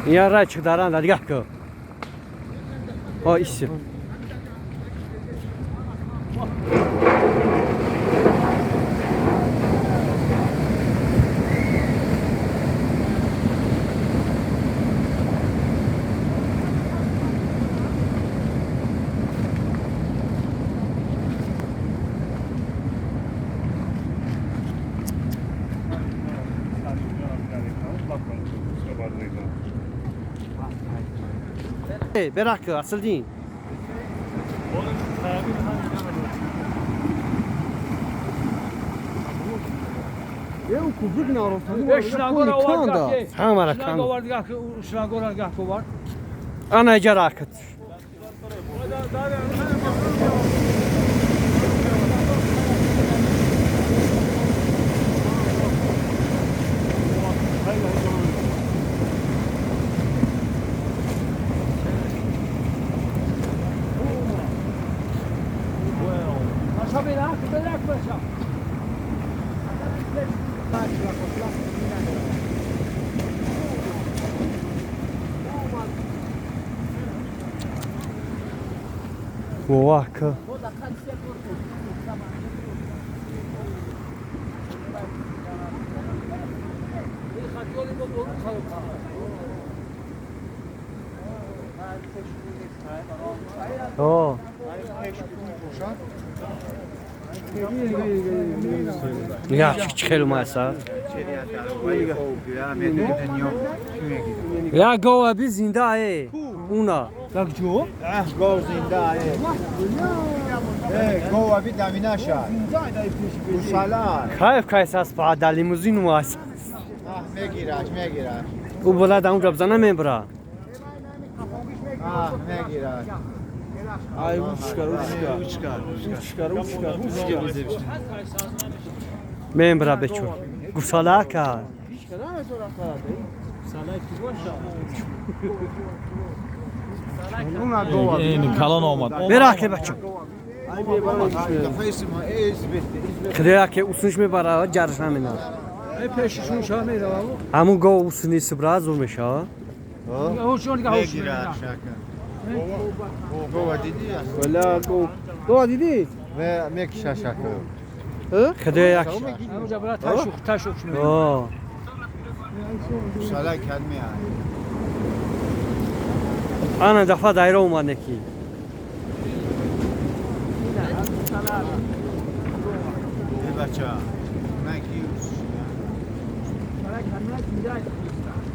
یا رای چه دارن دادگاه کو ها ایسی بrak asıl değil. Ya kuzu ne var? Hamara kan. Ana jarakıt. Vaka. Oh. Ya çıkıyorum asa. Ya gova biz zinda e. Una. Bak jo. گاو زنده گاو بی دمینه شد گوساله Kayıp kaysas pa limuzin was. میگیرش O bola da uncab zana membra. میگیرش Ay uçkar. Membra beçur. Gusala ka. Yani kalan olmadı. Merak et beçur. Kıdaya ki usunç mi bara jarşan mı? Peşişin şahane de var. Hamu go usuni sibraz olmuş ha. O şu anda hoş. میگیرش گاو دیدی Valla go dedi. و میکشه شکر Kıdaya ki. Hoca bırak taş okşuyor. Oh. گوساله کلمه Ana defa daire olmadı ki. بچه مگیوس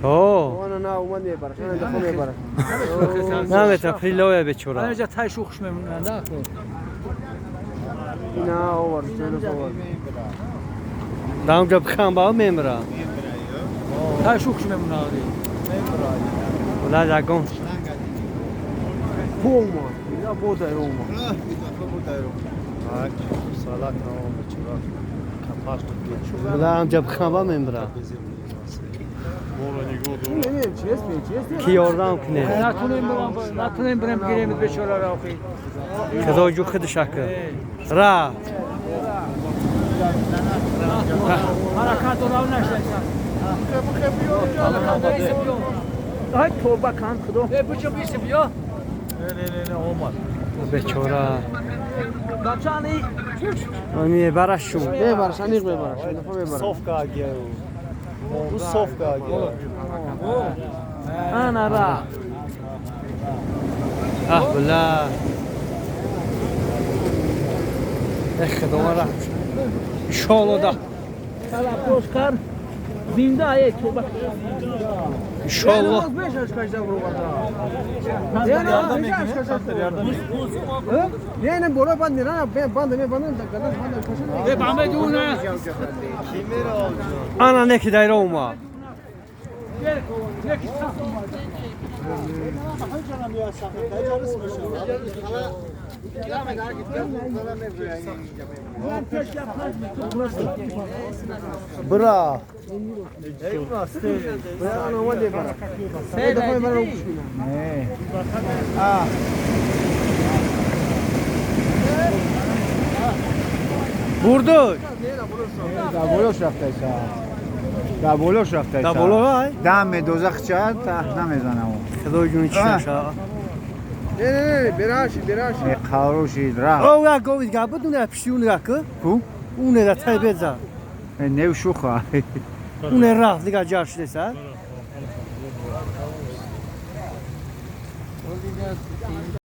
Oh. Ona na uman diye bara. Sana da kome bara. Namet apriloya beçura. Ayrıca taş okşuyor bunlar da. İna o var. Şöyle o var. Da uncab kan ba membra. Taş okşuyor bunlar. Ola da gon. Boğma. Ya boğda olma. سالات تمام بچه کپاس تو Ola uncab kan ba membra. Ne çes. Ki oradan kine. Natunayım buraya gireyim beş olar okey. Kıda ucu kıdı şakı. Ra. Harakat oral neşleşsen. Ay torba kan kıdo. Bu çok isim ya. Ne olmaz. Beçura. Kaçani. Ani baraşu. Ne var sanık be var. Şöyle falan var. صفقه گیرو bu صفقه گیرو Ana ra. Ah bula. Kıda ra. İnşallah da. Hala poskar. Zinde ayet torba. İnşallah. 5 yaş kaçta vuruldu. Yardım yani bola bandı na ben bandı da kadar bandı. E bambe duna. Ana ne ki daire olma. برا Vurdu. Da boyoş yaptıysa در بالاش رفته در بالا های دم دوزخ چه تا نمیزنه اون خدای جون چی نشه نه براشی قاروشی رفت او یا گوید گابه دونه پشیون رکه کو اونه دا تای بزا نو شوخه اونه رفت دیگه جاش دسا